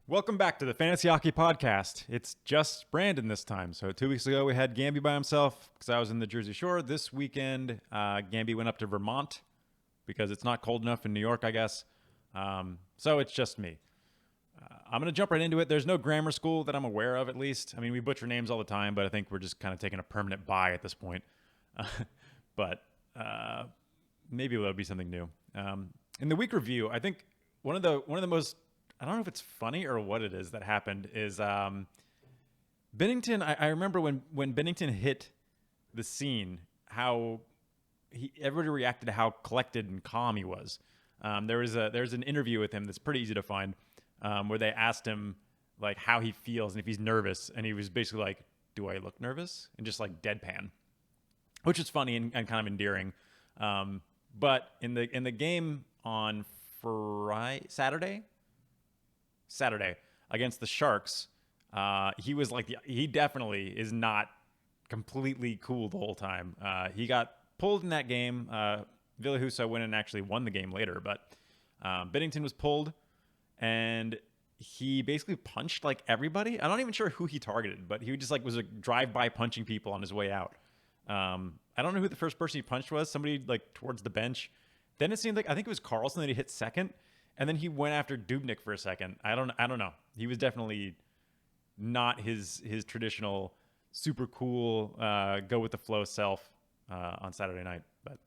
Welcome back to the Fantasy Hockey Podcast. It's just Brandon this time. So 2 weeks ago we had Gamby by himself because I was in the Jersey Shore. This weekend, Gamby went up to Vermont because it's not cold enough in New York, I guess. So it's just me. I'm going to jump right into it. There's no grammar school that I'm aware of, at least. I mean, we butcher names all the time, but I think we're just kind of taking a permanent bye at this point. But maybe it'll be something new. In the week review, I think one of the most, I don't know if it's funny or what it is that happened, is Binnington. I remember when Binnington hit the scene, how everybody reacted to how collected and calm he was. There's an interview with him that's pretty easy to find, where they asked him like how he feels and if he's nervous, and he was basically like, "Do I look nervous?" and just like deadpan, which is funny and kind of endearing. But in the game on Saturday against the Sharks, he was like he definitely is not completely cool the whole time. He got pulled in that game. Ville Husso went and actually won the game later, but Binnington was pulled, and he basically punched like everybody. I'm not even sure who he targeted, but he just like was a drive-by punching people on his way out. I don't know who the first person he punched was. Somebody like towards the bench. Then it seemed like I think it was Carlson that he hit second. And then he went after Dubnyk for a second. I don't know. He was definitely not his traditional super cool go with the flow self on Saturday night. But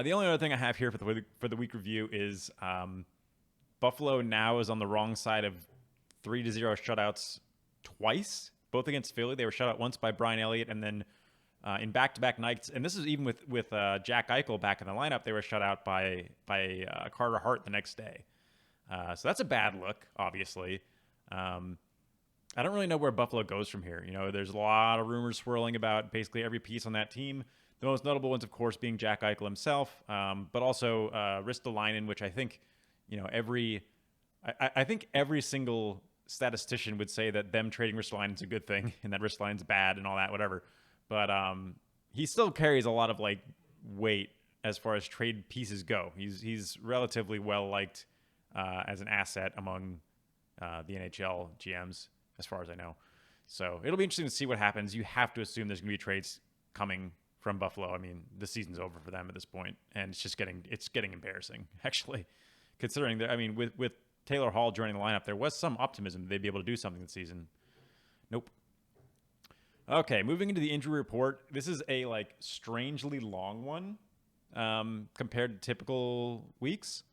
the only other thing I have here for the week review is Buffalo now is on the wrong side of 3-0 shutouts twice, both against Philly. They were shut out once by Brian Elliott, and then in back-to-back nights, and this is even with Jack Eichel back in the lineup, they were shut out by Carter Hart the next day. So that's a bad look, obviously. I don't really know where Buffalo goes from here. You know, there's a lot of rumors swirling about basically every piece on that team. The most notable ones, of course, being Jack Eichel himself, but also Ristolainen, which I think, you know, I think every single statistician would say that them trading Ristolainen is a good thing, and that Ristolainen's bad and all that, whatever. But he still carries a lot of like weight as far as trade pieces go. He's relatively well liked as an asset among the NHL GMs, as far as I know. So it'll be interesting to see what happens. You have to assume there's going to be trades coming from Buffalo. I mean, the season's over for them at this point, and it's getting embarrassing actually, considering that. I mean, with Taylor Hall joining the lineup, there was some optimism that they'd be able to do something this season. Nope. Okay, moving into the injury report. This is a like strangely long one compared to typical weeks.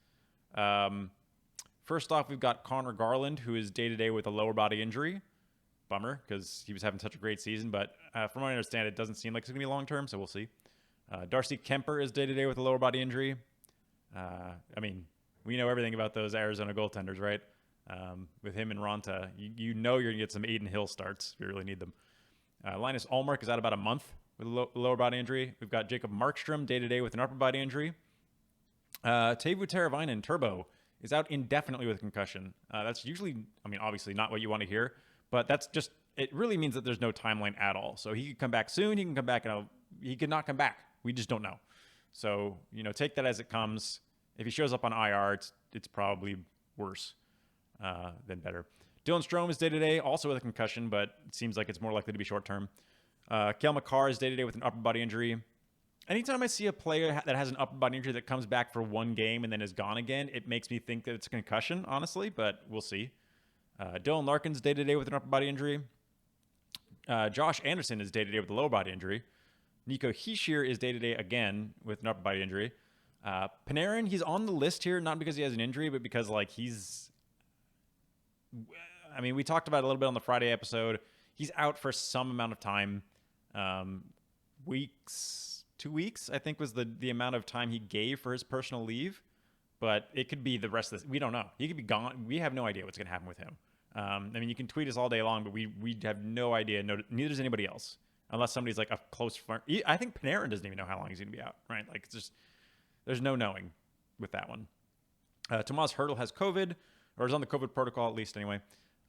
First off, we've got Connor Garland, who is day-to-day with a lower body injury. Bummer, because he was having such a great season, but from what I understand, it doesn't seem like it's going to be long-term, so we'll see. Darcy Kemper is day-to-day with a lower body injury. I mean, we know everything about those Arizona goaltenders, right? With him and Ronta, you know you're going to get some Aiden Hill starts if you really need them. Linus Ullmark is out about a month with a lower body injury. We've got Jacob Markstrom day-to-day with an upper body injury. Teuvo Teravainen, Turbo, is out indefinitely with concussion. That's usually, I mean, obviously not what you want to hear, but that's just, it really means that there's no timeline at all. So he could come back soon. He can come back, he could not come back. We just don't know. So, you know, take that as it comes. If he shows up on IR, it's probably worse than better. Dylan Strome is day-to-day, also with a concussion, but it seems like it's more likely to be short-term. Cale Makar is day-to-day with an upper body injury. Anytime I see a player that has an upper body injury that comes back for one game and then is gone again, it makes me think that it's a concussion, honestly, but we'll see. Dylan Larkin's day-to-day with an upper body injury. Josh Anderson is day-to-day with a lower body injury. Nico Hischier is day-to-day again with an upper body injury. Panarin, he's on the list here, not because he has an injury, but because like I mean, we talked about it a little bit on the Friday episode. He's out for some amount of time. 2 weeks, I think was the amount of time he gave for his personal leave. But it could be the rest of this. We don't know. He could be gone. We have no idea what's going to happen with him. I mean, you can tweet us all day long, but we have no idea. Neither does anybody else. Unless somebody's like a close friend. I think Panarin doesn't even know how long he's going to be out, right? Like, it's just, there's no knowing with that one. Tomas Hertl has COVID, or is on the COVID protocol at least anyway.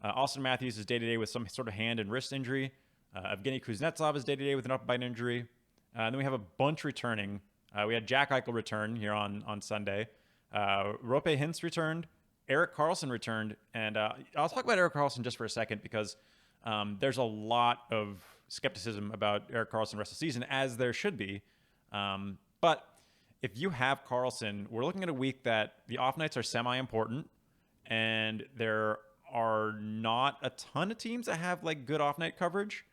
Austin Matthews is day-to-day with some sort of hand and wrist injury. Evgeny Kuznetsov is day-to-day with an upper body injury. And then we have a bunch returning. We had Jack Eichel return here on Sunday. Rope Hintz returned. Erik Karlsson returned, and I'll talk about Erik Karlsson just for a second because there's a lot of skepticism about Erik Karlsson the rest of the season, as there should be. But if you have Karlsson, we're looking at a week that the off nights are semi-important, and there are not a ton of teams that have like good off night coverage.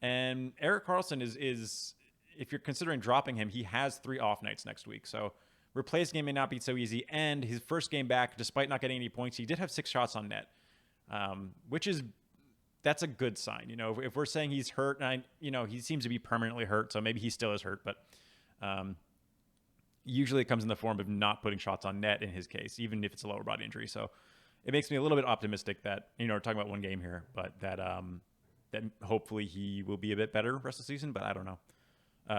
And Erik Karlsson is if you're considering dropping him, he has 3 off nights next week. So replace game may not be so easy. And his first game back, despite not getting any points, he did have 6 shots on net, that's a good sign. You know, if we're saying he's hurt, and he seems to be permanently hurt, so maybe he still is hurt, but usually it comes in the form of not putting shots on net in his case, even if it's a lower body injury. So it makes me a little bit optimistic that, we're talking about one game here, but that hopefully he will be a bit better rest of the season, but I don't know.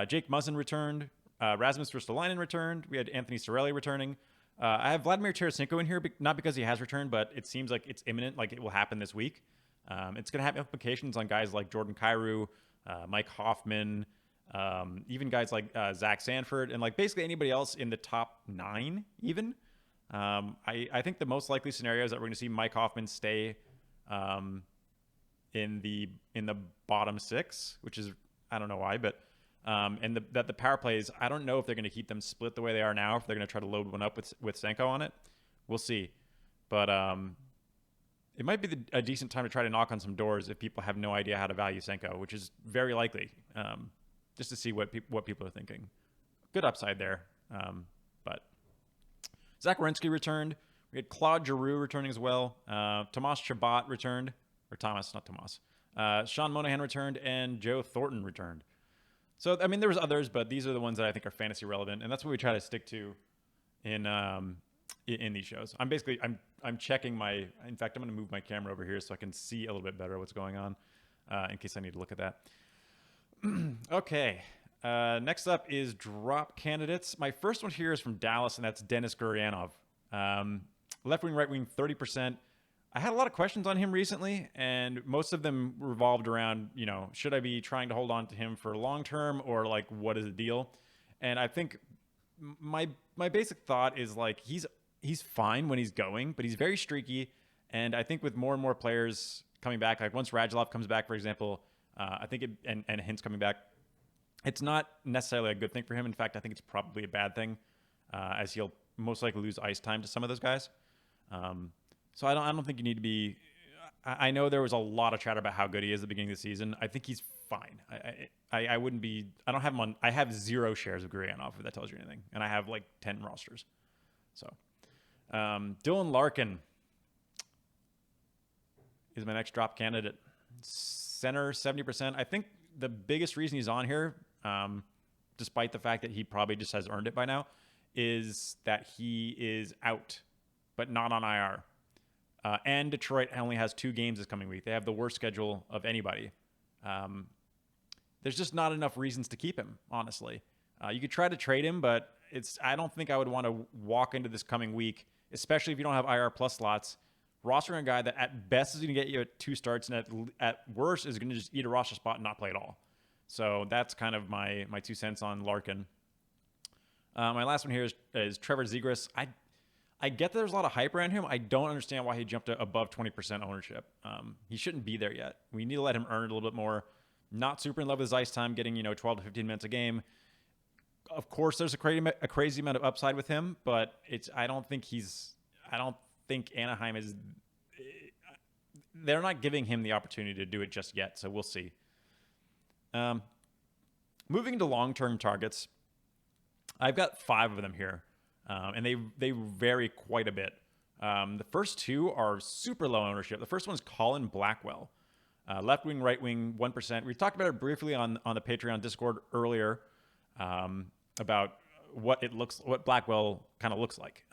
Jake Muzzin returned. Rasmus Ristolainen returned. We had Anthony Cirelli returning. I have Vladimir Tarasenko in here, not because he has returned, but it seems like it's imminent, like it will happen this week. It's going to have implications on guys like Jordan Kyrou, Mike Hoffman, even guys like Zach Sanford, and like basically anybody else in the top 9 even. I think the most likely scenario is that we're going to see Mike Hoffman stay in the bottom 6, which is, I don't know why, but that the power plays, I don't know if they're going to keep them split the way they are now, if they're going to try to load one up with Senko on it. We'll see. But it might be a decent time to try to knock on some doors if people have no idea how to value Senko, which is very likely, just to see what people are thinking. Good upside there. But Zach Werenski returned. We had Claude Giroux returning as well. Tomas Chabot returned. Or Thomas, not Tomas. Sean Monahan returned, and Joe Thornton returned. So, I mean, there was others, but these are the ones that I think are fantasy relevant, and that's what we try to stick to in these shows. I'm checking in fact, I'm going to move my camera over here so I can see a little bit better what's going on in case I need to look at that. Okay. Next up is drop candidates. My first one here is from Dallas, and that's Denis Gurianov. Left wing, right wing, 30%. I had a lot of questions on him recently, and most of them revolved around, should I be trying to hold on to him for long term, or like, what is the deal? And I think my basic thought is like he's fine when he's going, but he's very streaky. And I think with more and more players coming back, like once Radulov comes back, for example, I think and Hintz coming back, it's not necessarily a good thing for him. In fact, I think it's probably a bad thing, as he'll most likely lose ice time to some of those guys. So I don't think you need to be. I know there was a lot of chatter about how good he is at the beginning of the season. I think he's fine. I wouldn't be. I don't have him on. I have 0 shares of Gurianov, if that tells you anything, and I have like 10 rosters. So Dylan Larkin is my next drop candidate. Center, 70%. I think the biggest reason he's on here, despite the fact that he probably just has earned it by now, is that he is out, but not on IR. And Detroit only has 2 games this coming week. They have the worst schedule of anybody. There's just not enough reasons to keep him, honestly. You could try to trade him, but I don't think I would want to walk into this coming week, especially if you don't have IR plus slots, rostering a guy that at best is going to get you 2 starts, and at worst is going to just eat a roster spot and not play at all. So that's kind of my 2 cents on Larkin. My last one here is Trevor Zegras. I get that there's a lot of hype around him. I don't understand why he jumped to above 20% ownership. He shouldn't be there yet. We need to let him earn it a little bit more. Not super in love with his ice time, getting 12 to 15 minutes a game. Of course, there's a crazy amount of upside with him, but I don't think Anaheim is. They're not giving him the opportunity to do it just yet, so we'll see. Moving to long-term targets, I've got 5 of them here. And they vary quite a bit. The first 2 are super low ownership. The first one is Colin Blackwell. Left wing, right wing, 1%. We talked about it briefly on the Patreon Discord earlier about what Blackwell kind of looks like.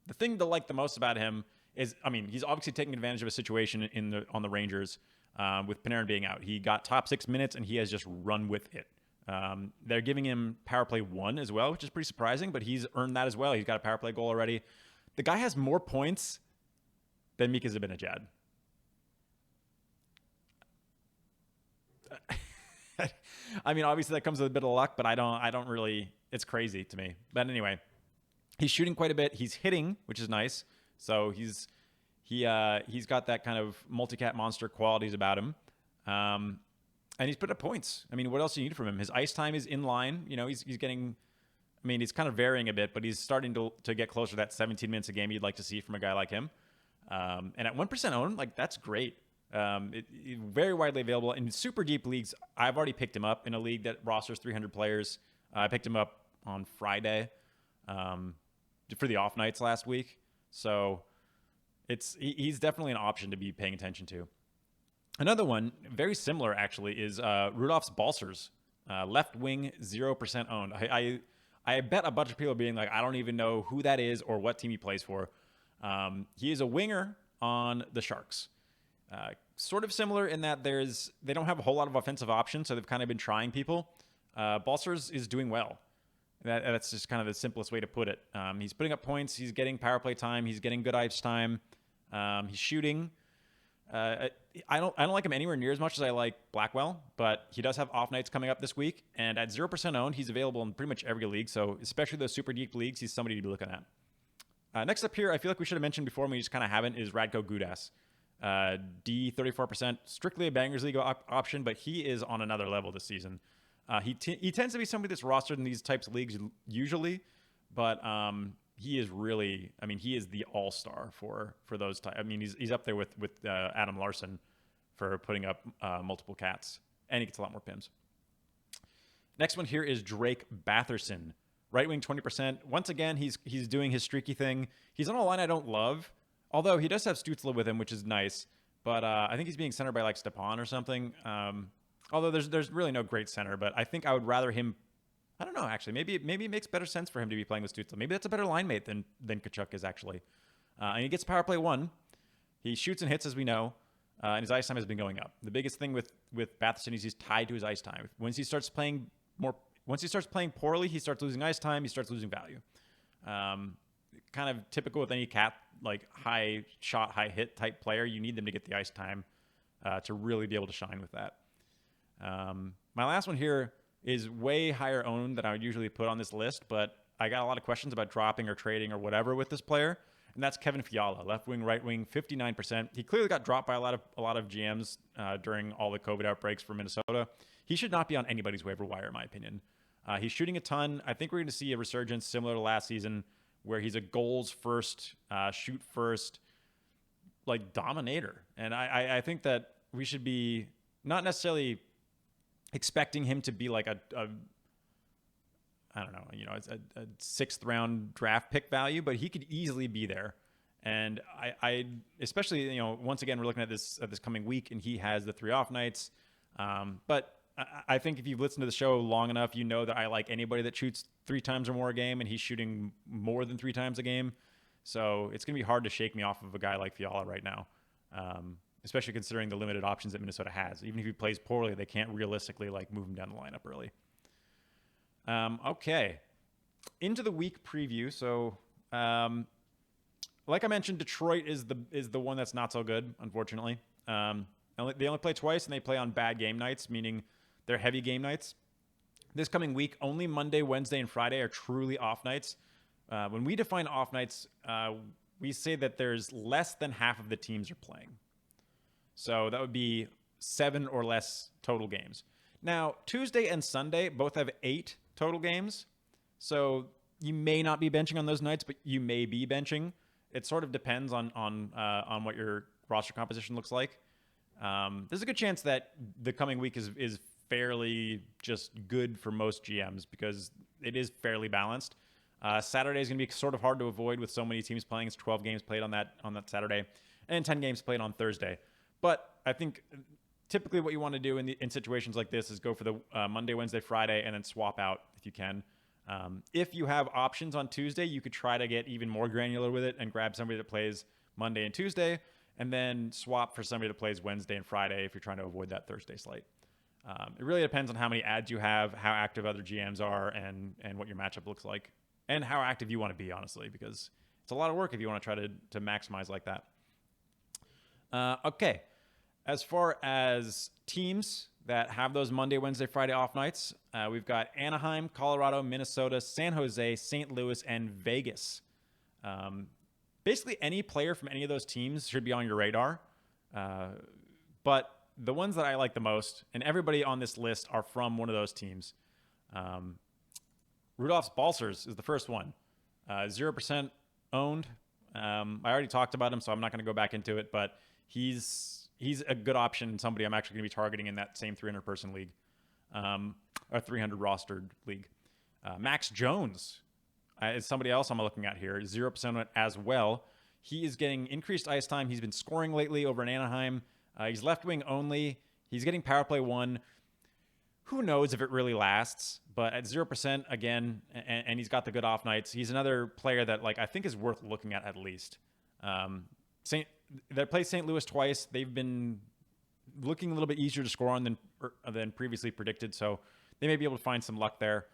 The thing to like the most about him is, he's obviously taking advantage of a situation on the Rangers with Panarin being out. He got top 6 minutes, and he has just run with it. They're giving him power play 1 as well, which is pretty surprising, but he's earned that as well. He's got a power play goal already. The guy has more points than Mika Zibanejad. Obviously that comes with a bit of luck, but I don't really, it's crazy to me. But anyway, he's shooting quite a bit. He's hitting, which is nice. So he's got that kind of multi-cat monster qualities about him. And he's put up points. I mean, what else do you need from him? His ice time is in line. You know, he's getting, I mean, he's kind of varying a bit, but he's starting to get closer to that 17 minutes a game you'd like to see from a guy like him. And at 1% owned, like, that's great. Very widely available in super deep leagues. I've already picked him up in a league that rosters 300 players. I picked him up on Friday for the off nights last week. So he's definitely an option to be paying attention to. Another one, very similar actually, is Rudolph's Balcers, left wing, 0% owned. I bet a bunch of people being like, I don't even know who that is or what team he plays for. He is a winger on the Sharks. Sort of similar in that they don't have a whole lot of offensive options, so they've kind of been trying people. Balcers is doing well. That's just kind of the simplest way to put it. He's putting up points. He's getting power play time. He's getting good ice time. He's shooting. I don't like him anywhere near as much as I like Blackwell, but he does have off nights coming up this week. And at 0% owned, he's available in pretty much every league. So especially those super deep leagues, he's somebody to be looking at. Next up here, I feel like we should have mentioned before, and we just kind of haven't, is Radko Gudas. D, 34%, strictly a Bangers League option, but he is on another level this season. He tends to be somebody that's rostered in these types of leagues usually, but he is really, I mean, he is the all-star for those types. I mean, he's up there with Adam Larson for putting up multiple cats, and he gets a lot more pims. Next one here is Drake Batherson, right wing 20%. Once again, he's doing his streaky thing. He's on a line I don't love, although he does have Stützle with him, which is nice. But I think he's being centered by like Stepan or something. Although there's really no great center, but I think I would rather him. I don't know, actually. Maybe it makes better sense for him to be playing with Stützle. Maybe that's a better line mate than Tkachuk is, actually. And he gets power play 1. He shoots and hits, as we know, and his ice time has been going up. The biggest thing with Batherson is he's tied to his ice time. Once he starts playing poorly, he starts losing ice time. He starts losing value. Kind of typical with any cat, like high shot, high hit type player. You need them to get the ice time to really be able to shine with that. My last one here is way higher owned than I would usually put on this list, but I got a lot of questions about dropping or trading or whatever with this player, and that's Kevin Fiala, left wing, right wing, 59%. He clearly got dropped by a lot of GMs during all the COVID outbreaks for Minnesota. He should not be on anybody's waiver wire, in my opinion. He's shooting a ton. I think we're going to see a resurgence similar to last season, where he's a goals first, shoot first, like dominator, and I think that we should be not necessarily expecting him to be like a I don't know, a 6th round draft pick value, but he could easily be there. And I especially, once again, we're looking at this coming week, and he has the 3 off nights. But I think if you've listened to the show long enough, you know that I like anybody that shoots 3 times or more a game, and he's shooting more than 3 times a game. So it's going to be hard to shake me off of a guy like Fiala right now. Especially considering the limited options that Minnesota has. Even if he plays poorly, they can't realistically move him down the lineup early. Okay, into the week preview. So, like I mentioned, Detroit is the one that's not so good, unfortunately. They only play twice, and they play on bad game nights, meaning they're heavy game nights. This coming week, only Monday, Wednesday, and Friday are truly off nights. When we define off nights, we say that there's less than half of the teams are playing. So that would be 7 or less total games. Now, Tuesday and Sunday both have 8 total games. So you may not be benching on those nights, but you may be benching. It sort of depends on what your roster composition looks like. There's a good chance that the coming week is fairly just good for most GMs because it is fairly balanced. Saturday is going to be sort of hard to avoid with so many teams playing. It's 12 games played on that Saturday and 10 games played on Thursday. But I think typically what you want to do in situations like this is go for the Monday, Wednesday, Friday, and then swap out if you can. If you have options on Tuesday, you could try to get even more granular with it and grab somebody that plays Monday and Tuesday, and then swap for somebody that plays Wednesday and Friday if you're trying to avoid that Thursday slate. It really depends on how many ads you have, how active other GMs are, and what your matchup looks like, and how active you want to be, honestly, because it's a lot of work if you want to try to maximize like that. Okay. As far as teams that have those Monday, Wednesday, Friday off nights, we've got Anaheim, Colorado, Minnesota, San Jose, St. Louis, and Vegas. basically any player from any of those teams should be on your radar. But the ones that I like the most, and everybody on this list are from one of those teams. Rudolphs Balcers is the first one. 0% owned. I already talked about him, so I'm not going to go back into it, but he's a good option and somebody I'm actually going to be targeting in that same 300-person league, or 300 rostered league. Max Jones is somebody else I'm looking at here. 0% as well. He is getting increased ice time. He's been scoring lately over in Anaheim. He's left wing only. He's getting power play 1. Who knows if it really lasts? But at 0% again, and he's got the good off nights. He's another player that I think is worth looking at least. They played St. Louis twice. They've been looking a little bit easier to score on than previously predicted. So they may be able to find some luck there.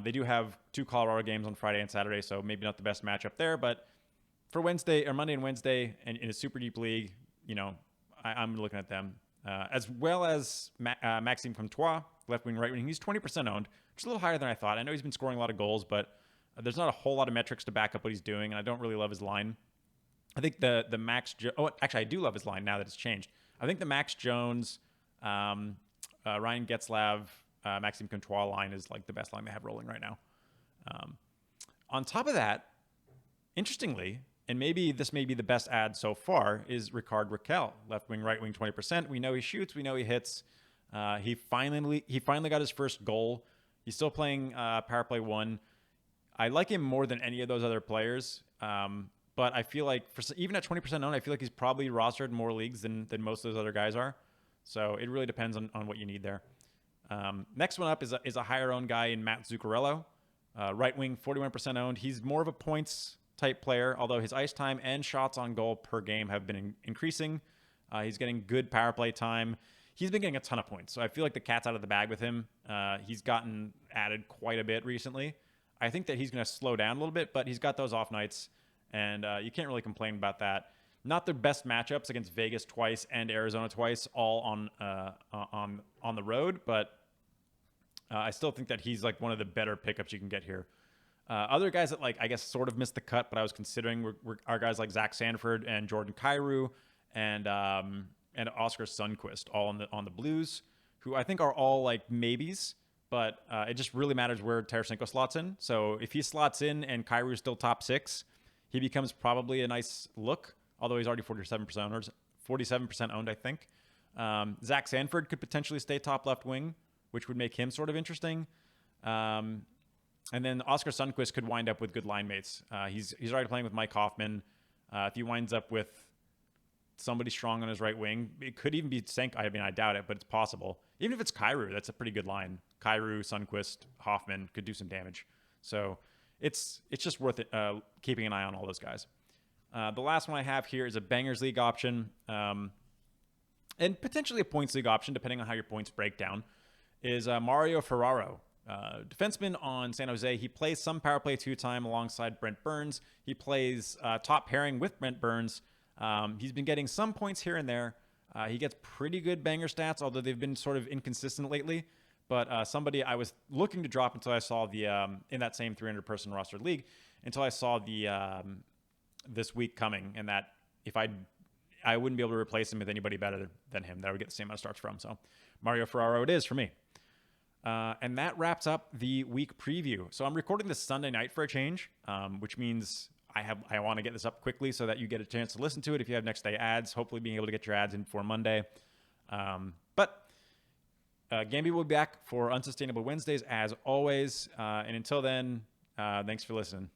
They do have 2 Colorado games on Friday and Saturday, so maybe not the best matchup there. But for Monday and Wednesday, and in a super deep league, I'm looking at them. As well as Maxime Comtois, left wing, right wing. He's 20% owned, which is a little higher than I thought. I know he's been scoring a lot of goals, but there's not a whole lot of metrics to back up what he's doing, and I don't really love his line. I think the actually I do love his line now that it's changed. I think the Max Jones, Ryan Getzlav, Maxime Comtois line is the best line they have rolling right now. On top of that, interestingly, and maybe this may be the best ad so far, is Ricard Raquel, left wing, right wing, 20%. We know he shoots. We know he hits. He finally got his first goal. He's still playing power play 1. I like him more than any of those other players. But I feel like even at 20% owned, I feel like he's probably rostered in more leagues than most of those other guys are. So it really depends on what you need there. Next one up is a higher owned guy in Matt Zuccarello, right wing, 41% owned. He's more of a points type player, although his ice time and shots on goal per game have been increasing. He's getting good power play time. He's been getting a ton of points, so I feel like the cat's out of the bag with him. He's gotten added quite a bit recently. I think that he's going to slow down a little bit, but he's got those off nights, and you can't really complain about that. Not the best matchups against Vegas twice and Arizona twice, all on the road, but I still think that he's one of the better pickups you can get here. Other guys that I guess sort of missed the cut, but I was considering are guys like Zach Sanford and Jordan Kyrou and Oscar Sundqvist, all on the Blues, who I think are all maybes, but it just really matters where Tarasenko slots in. So if he slots in and Kyrou's still top 6, he becomes probably a nice look, although he's already 47% owned, I think. Zach Sanford could potentially stay top left wing, which would make him sort of interesting. And then Oscar Sundqvist could wind up with good line mates. He's already playing with Mike Hoffman. If he winds up with somebody strong on his right wing, it could even be Senk. I mean, I doubt it, but it's possible. Even if it's Kyrou, that's a pretty good line. Kyrou, Sundqvist, Hoffman could do some damage. So it's just worth it, keeping an eye on all those guys. The last one I have here is a Bangers League option, and potentially a Points League option, depending on how your points break down, is Mario Ferraro. Defenseman on San Jose. He plays some power play 2 time alongside Brent Burns. He plays top pairing with Brent Burns. He's been getting some points here and there. He gets pretty good banger stats, although they've been sort of inconsistent lately. But somebody I was looking to drop until I saw the in that same 300-person roster league, until I saw the this week coming, and that if I wouldn't be able to replace him with anybody better than him that I would get the same amount of starts from. So Mario Ferraro it is for me. And that wraps up the week preview. So I'm recording this Sunday night for a change, which means I want to get this up quickly so that you get a chance to listen to it if you have next day ads, hopefully being able to get your ads in for Monday. But Gamby will be back for Unsustainable Wednesdays as always. And until then, thanks for listening.